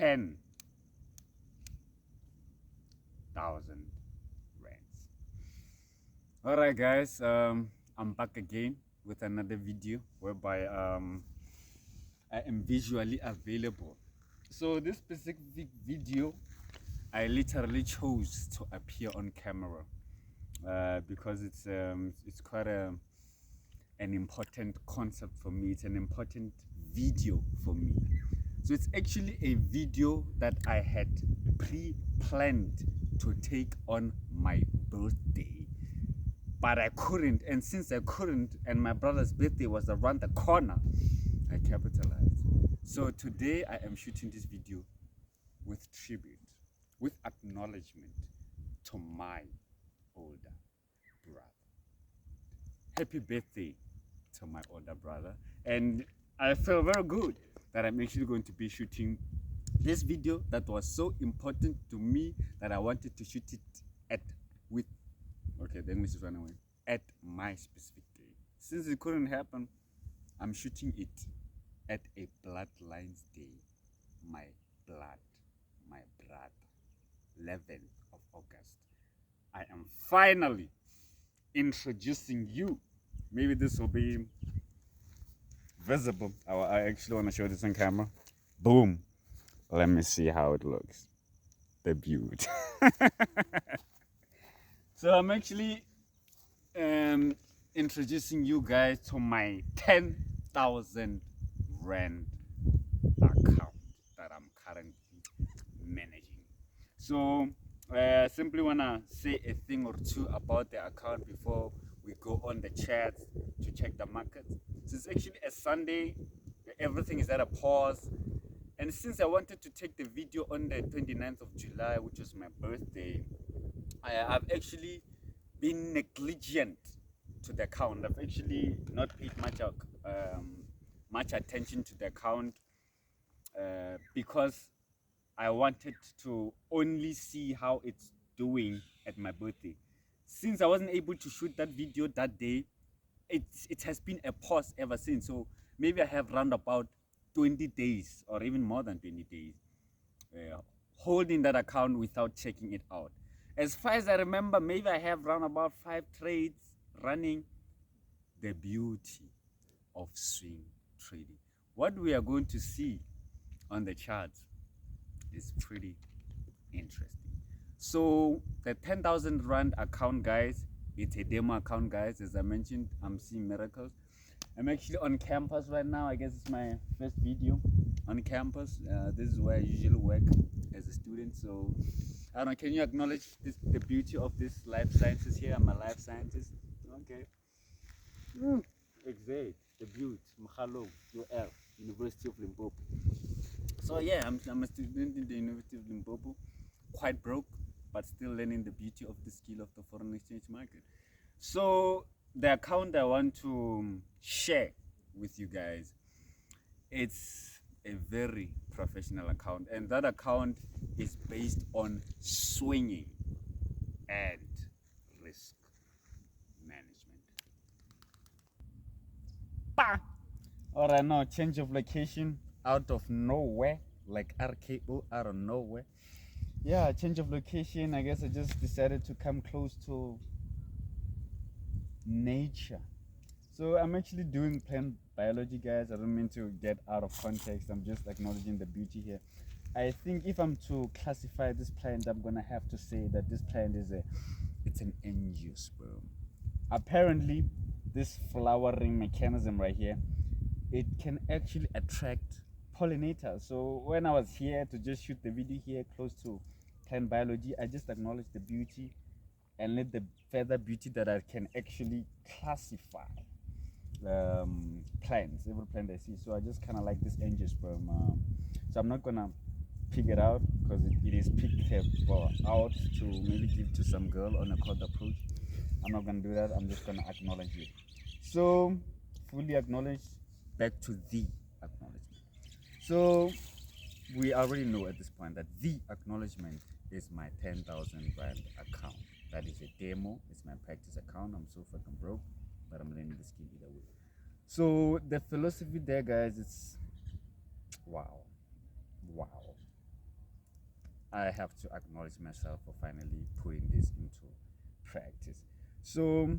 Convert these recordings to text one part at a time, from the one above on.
10,000 rands. Alright guys, I'm back again with another video whereby I am visually available. So this specific video I literally chose to appear on camera because it's quite an important concept for me. It's an important video for me. So it's actually a video that I had pre-planned to take on my birthday, but I couldn't. And since I couldn't, and my brother's birthday was around the corner, I capitalized. So today I am shooting this video with tribute, with acknowledgement to my older brother. Happy birthday to my older brother. And I feel very good that I'm actually going to be shooting this video that was so important to me that I wanted to shoot it at the English is running away, at my specific day. Since it couldn't happen, I'm shooting it at a Bloodlines Day. My brother, 11th of August. I am finally introducing you. Maybe this will be visible. I actually want to show this on camera. Boom. Let me see how it looks. The beauty. So I'm actually introducing you guys to my 10,000 rand account that I'm currently managing. So I simply want to say a thing or two about the account before we go on the chat to check the market. So it's actually a Sunday, everything is at a pause. And since I wanted to take the video on the 29th of July, which was my birthday, I've actually been negligent to the account. I've actually not paid much attention to the account because I wanted to only see how it's doing at my birthday. Since I wasn't able to shoot that video that day, it has been a pause ever since. So maybe I have round about 20 days or even more than 20 days holding that account without checking it out. As far as I remember, maybe I have round about 5 trades running. The beauty of swing trading. What we are going to see on the charts is pretty interesting. So the 10,000 rand account, guys, it's a demo account, guys. As I mentioned, I'm seeing miracles. I'm actually on campus right now. I guess it's my first video on campus. This is where I usually work as a student. So I don't know, can you acknowledge the beauty of this life sciences here? I'm a life scientist. Okay. Exact. The beauty. Mahalo, UL, University of Limpopo. So yeah, I'm a student in the University of Limpopo, quite broke, but still learning the beauty of the skill of the foreign exchange market. So the account I want to share with you guys, it's a very professional account, and that account is based on swinging and risk management. Bah! All right, now change of location out of nowhere, like RKO out of nowhere. Yeah, change of location. I guess I just decided to come close to nature. So I'm actually doing plant biology, guys. I don't mean to get out of context. I'm just acknowledging the beauty here. I think if I'm to classify this plant, I'm gonna have to say that this plant is it's an angiosperm. Apparently, this flowering mechanism right here, it can actually attract pollinators. So when I was here to just shoot the video here close to plant biology, I just acknowledged the beauty and let the further beauty that I can actually classify plants, every plant I see. So I just kind of like this angiosperm. So I'm not gonna pick it out because it is pickable out to maybe give to some girl on a cold approach. I'm not gonna do that. I'm just gonna acknowledge it. So fully acknowledge, back to the acknowledgement. So we already know at this point that the acknowledgement is my 10,000 rand account. That is a demo. It's my practice account. I'm so fucking broke, but I'm learning the skill either way. So the philosophy there, guys, it's wow. I have to acknowledge myself for finally putting this into practice. So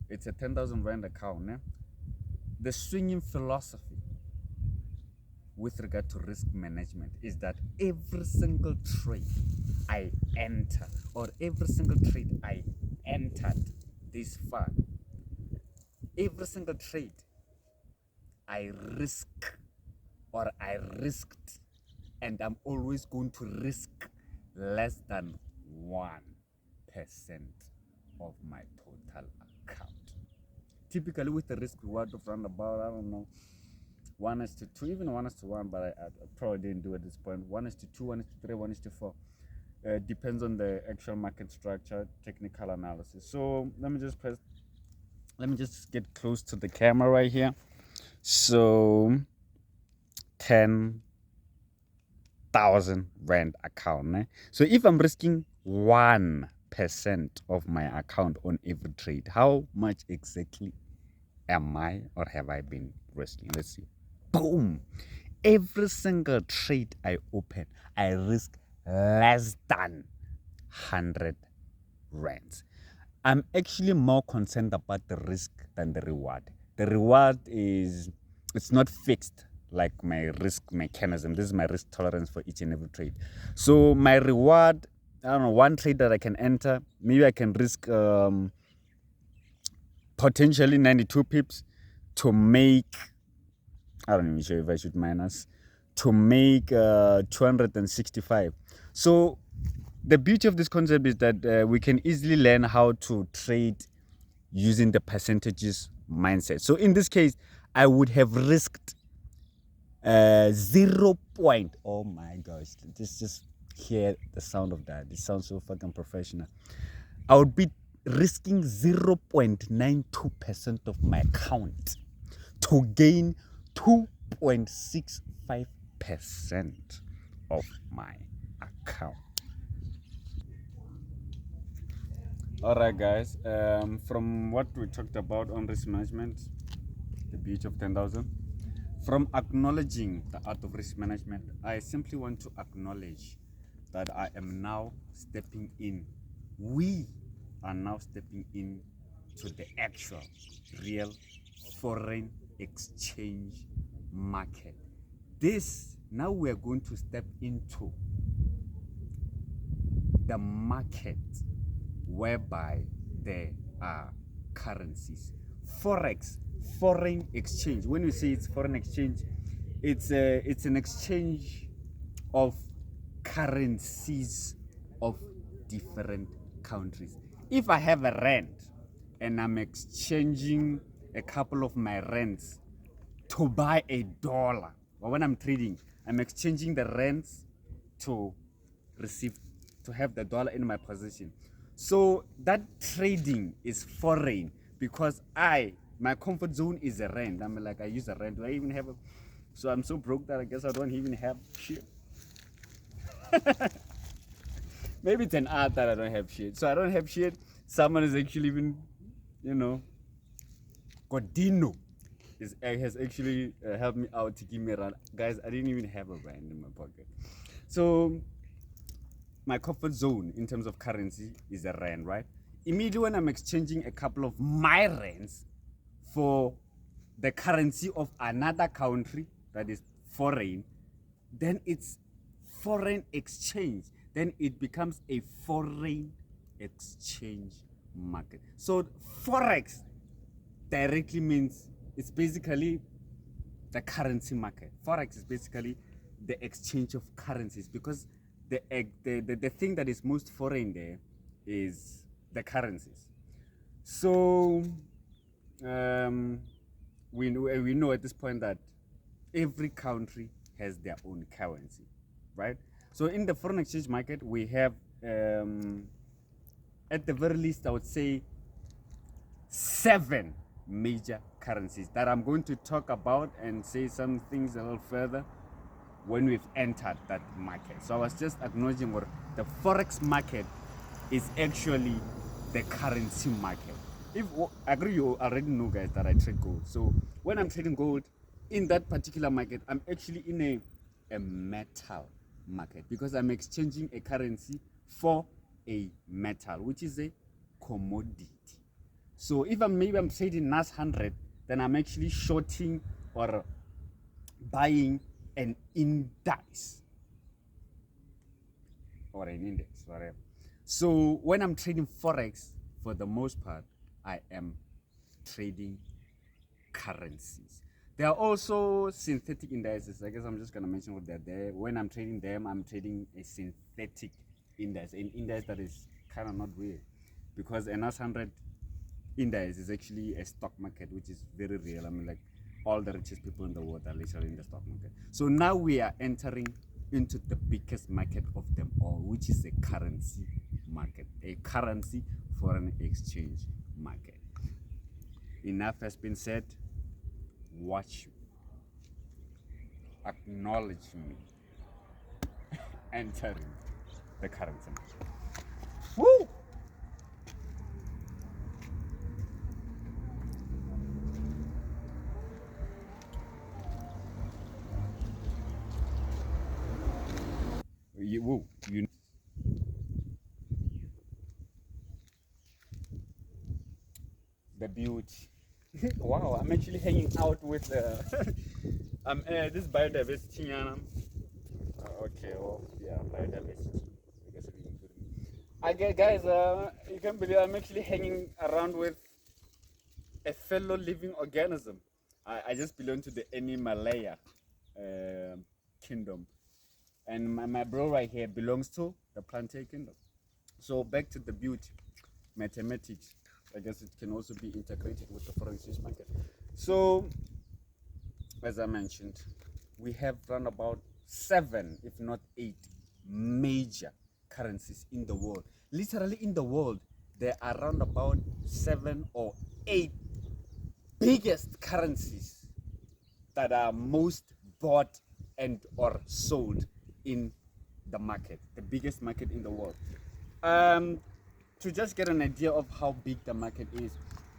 it's a 10,000 Rand account. The swinging philosophy with regard to risk management is that every single trade I enter, or every single trade I entered this far, every single trade I risk or I risked, and I'm always going to risk less than 1% of my total account. Typically with the risk reward of around about, I don't know, 1:2, even 1:1, but I probably didn't do at this point. 1:2, 1:3, 1:4. Depends on the actual market structure, technical analysis. So let me just get close to the camera right here. So 10,000 Rand account. So if I'm risking 1% of my account on every trade, how much exactly am I or have I been risking? Let's see. Boom! Every single trade I open, I risk less than 100 Rands. I'm actually more concerned about the risk than the reward. The reward it's not fixed like my risk mechanism. This is my risk tolerance for each and every trade. So my reward, I don't know, one trade that I can enter, maybe I can risk potentially 92 pips to make, I don't even sure if I should minus, to make 265. So the beauty of this concept is that we can easily learn how to trade using the percentages mindset. So in this case, I would have risked 0 point. Oh my gosh, just hear the sound of that. It sounds so fucking professional. I would be risking 0.92% of my account to gain 2.65% of my account. All right, guys. From what we talked about on risk management, the beauty of 10,000, from acknowledging the art of risk management, I simply want to acknowledge that I am now stepping in. We are now stepping in to the actual, real foreign exchange market. Now we are going to step into the market whereby there are currencies. Forex, foreign exchange. When we say it's foreign exchange, it's an exchange of currencies of different countries. If I have a rand and I'm exchanging a couple of my rands to buy a dollar, or when I'm trading, I'm exchanging the rands to have the dollar in my possession. So that trading is foreign because my comfort zone is a rand. I'm like, I use a rand. Do I even have a? So I'm so broke that I guess I don't even have shit. Maybe it's an art that I don't have shit. So I don't have shit. Someone is actually even, Godino has actually helped me out to give me a rand. Guys, I didn't even have a rand in my pocket. So my comfort zone in terms of currency is a rand, right? Immediately when I'm exchanging a couple of my rands for the currency of another country that is foreign, then it's foreign exchange. Then it becomes a foreign exchange market. So forex directly means it's basically the currency market. Forex is basically the exchange of currencies because the thing that is most foreign there is the currencies. So we know at this point that every country has their own currency, right? So in the foreign exchange market, we have, at the very least, I would say 7 major currencies that I'm going to talk about and say some things a little further when we've entered that market. So I was just acknowledging what the forex market is actually the currency market. I agree, you already know, guys, that I trade gold. So when I'm trading gold in that particular market, I'm actually in a metal market, because I'm exchanging a currency for a metal, which is a commodity. So if I'm trading NAS 100, then I'm actually shorting or buying an index or an index, whatever. So when I'm trading forex, for the most part, I am trading currencies. There are also synthetic indices. I guess I'm just gonna mention what they're there. When I'm trading them, I'm trading a synthetic index, an index that is kind of not real, because an S100 index is actually a stock market, which is very real. I mean, like, all the richest people in the world are literally in the stock market. So now we are entering into the biggest market of them all, which is a currency market, a currency foreign exchange market. Enough has been said. Watch you, acknowledge me entering the currency market. Woo! You the beauty. Wow, I'm actually hanging out with this biodiversity. Okay, well, yeah, biodiversity. I guess we include me. I guess, guys, you can't believe I'm actually hanging around with a fellow living organism. I just belong to the Animalaya kingdom, and my bro right here belongs to the Plantain kingdom. So back to the beauty, mathematics. I guess it can also be integrated with the foreign exchange market. So, as I mentioned, we have run about 7, if not 8, major currencies in the world. Literally in the world, there are around about 7 or 8 biggest currencies that are most bought and or sold in the market, the biggest market in the world. To just get an idea of how big the market is,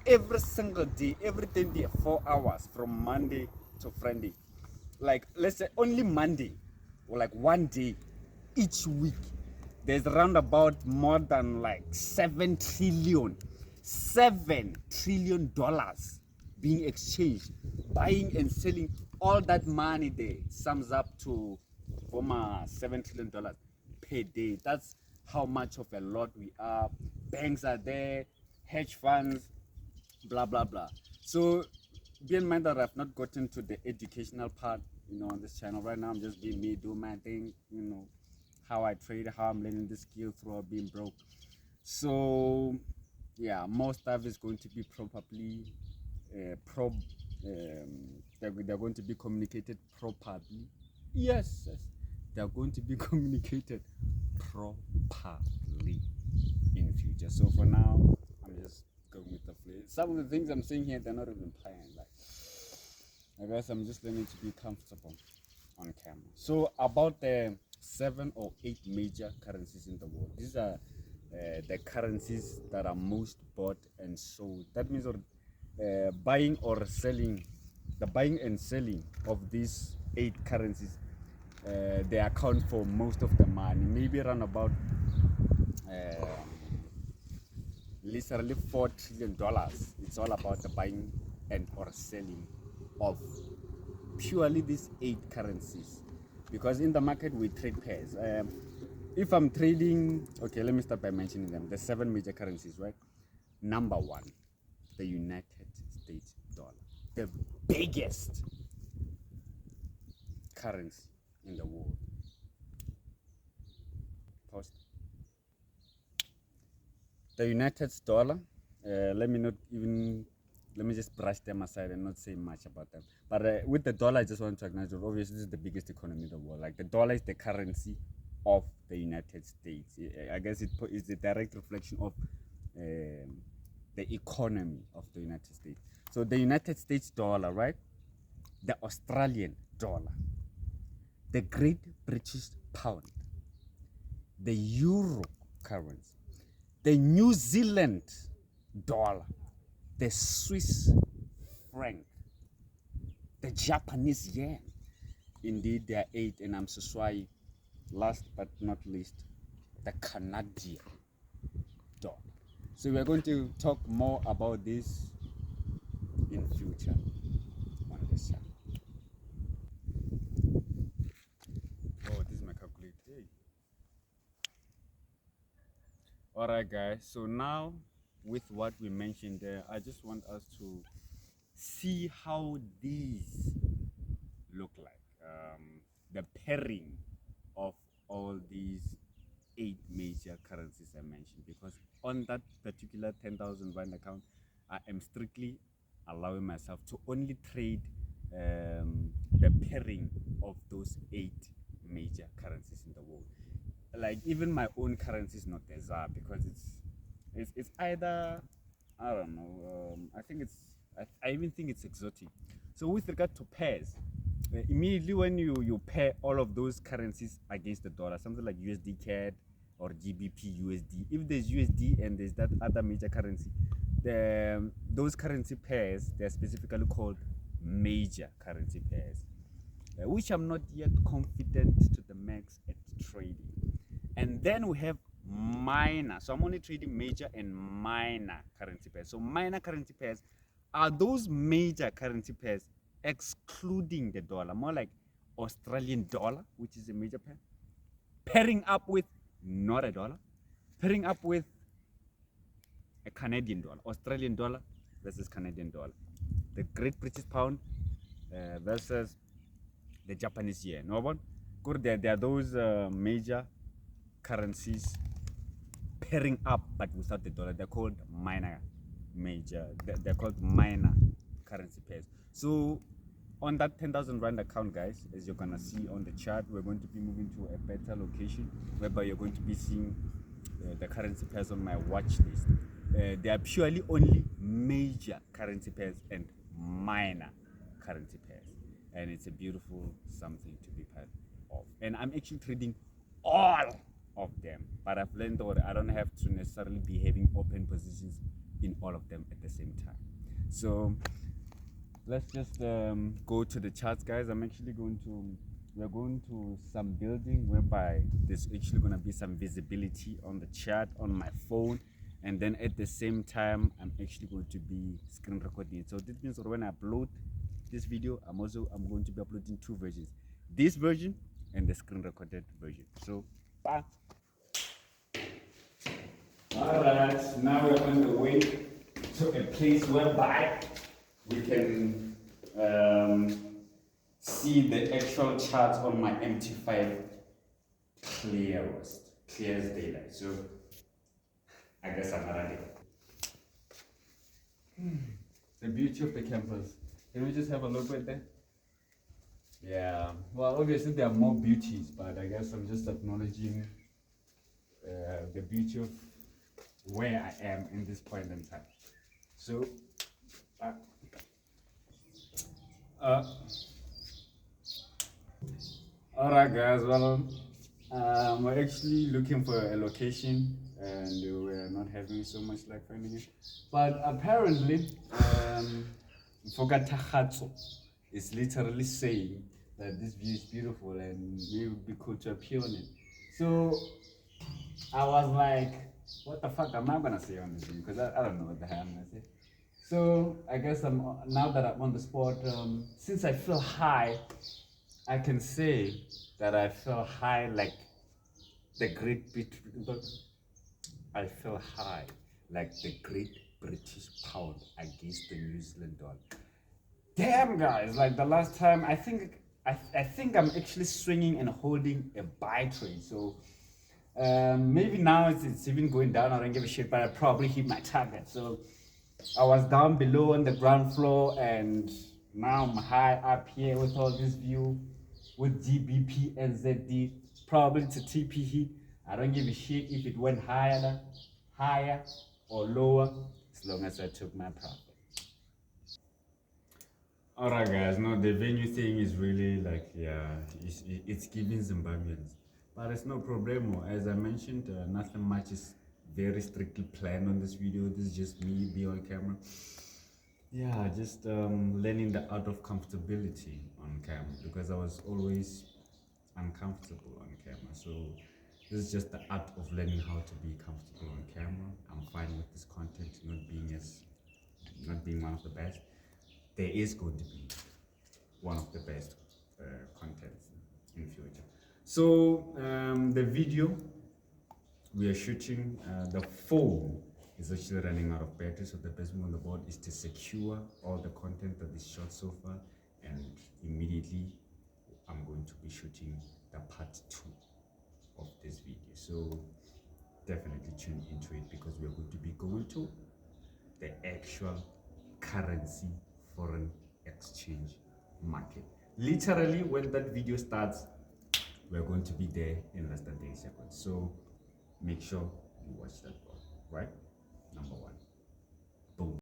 every single day, every 24 hours from Monday to Friday, like let's say only Monday, or like one day each week, there's around about more than like $7 trillion being exchanged, buying and selling. All that money there sums up to $7 trillion per day. That's how much of a lot we are. Banks are there, hedge funds, blah blah blah. So bear in mind that I've not gotten to the educational part, on this channel right now. I'm just being me, do my thing, how I trade, how I'm learning the skill throughout being broke. So yeah, more stuff is going to be probably they're going to be communicated properly. Yes, they're going to be communicated properly in future. So for now, I'm just going with the flow. Some of the things I'm saying here, they're not even planned. Like, I guess I'm just learning to be comfortable on camera. So about the 7 or 8 major currencies in the world. These are the currencies that are most bought and sold. That means buying or selling, the buying and selling of these 8 currencies, they account for most of the money. Maybe around about literally $4 trillion. It's all about the buying and or selling of purely these 8 currencies, because in the market we trade pairs. If I'm trading, okay, let me start by mentioning them. The 7 major currencies, right? Number 1, the United States dollar, the biggest currency in the world. Post. The United States dollar. Let me just brush them aside and not say much about them. But with the dollar, I just want to acknowledge that obviously this is the biggest economy in the world. Like, the dollar is the currency of the United States. I guess it is the direct reflection of the economy of the United States. So the United States dollar, right? The Australian dollar, the Great British Pound, the Euro currency, the New Zealand dollar, the Swiss franc, the Japanese yen. Indeed, there are 8, and I'm so sorry. last but not least, the Canadian dollar. So we're going to talk more about this in future on this channel. Oh, this is my calculator. Hey. All right, guys. So now, with what we mentioned there, I just want us to see how these look like. The pairing of all these 8 major currencies I mentioned, because on that particular 10,000 Rand account, I am strictly allowing myself to only trade the pairing of those 8 major currencies in the world. Like even my own currency is not the ZAR, because it's either, I don't know, I think I even think it's exotic. So with regard to pairs, immediately when you pair all of those currencies against the dollar, something like USD CAD or GBP USD, if there's USD and there's that other major currency, those currency pairs, they're specifically called major currency pairs, which I'm not yet confident to the max at trading. And then we have minor. So I'm only trading major and minor currency pairs. So minor currency pairs are those major currency pairs excluding the dollar, more like Australian dollar, which is a major pair, pairing up with not a dollar, pairing up with a Canadian dollar, Australian dollar versus Canadian dollar, the Great British Pound versus the Japanese yen. No one? There are those major currencies pairing up but without the dollar. They're called they're called minor currency pairs. So on that 10,000 Rand account, guys, as you're gonna see on the chart, we're going to be moving to a better location whereby you're going to be seeing the currency pairs on my watch list. They are purely only major currency pairs and minor currency pairs, and it's a beautiful something to be part of. And I'm actually trading all of them, but I've learned that I don't have to necessarily be having open positions in all of them at the same time. So let's just go to the charts, guys. We're going to some building whereby there's actually going to be some visibility on the chart on my phone, and then at the same time I'm actually going to be screen recording it. So this means that when I upload this video, I'm going to be uploading 2 versions, this version and the screen recorded version. So bye. All right, now we're on the way to a place whereby we can see the actual charts on my MT5 clear as daylight. So I guess I'm ready. The beauty of the campus. Can we just have a look right there? Yeah, well, obviously there are more beauties, but I guess I'm just acknowledging the beauty of where I am in this point in time. So, alright, guys, well, we're actually looking for a location and we're not having so much luck finding it. But apparently, Fogatachatso is literally saying that this view is beautiful and it would be cool to appear on it. So I was like, what the fuck am I gonna say on this video? Because I don't know what the hell I'm gonna say. So I guess now that I'm on the spot, since I feel high, I can say that I feel high like the I feel high like the Great British Pound against the New Zealand dollar. Damn, guys! Like the last time, I think I'm actually swinging and holding a buy trade. So maybe now it's even going down. I don't give a shit, but I probably hit my target. So I was down below on the ground floor, and now I'm high up here with all this view with GBP and ZD, probably to TPE. I don't give a shit if it went higher or lower, as long as I took my profit. Alright, guys, no, the venue thing is really like, yeah, it's giving Zimbabweans. But it's no problemo. As I mentioned, nothing much is very strictly planned on this video. This is just me being on camera. Yeah, just learning the art of comfortability on camera, because I was always uncomfortable on camera. So this is just the art of learning how to be comfortable on camera. I'm fine with this content not being one of the best. There is going to be one of the best contents in future. So the video we are shooting, the phone is actually running out of battery, so the best move on the board is to secure all the content that is shot so far, and immediately I'm going to be shooting the part 2 of this video. So definitely tune into it, because we're going to be going to the actual currency foreign exchange market. Literally, when that video starts, we're going to be there in less than 30 seconds. So make sure you watch that part, right? Number one. Boom.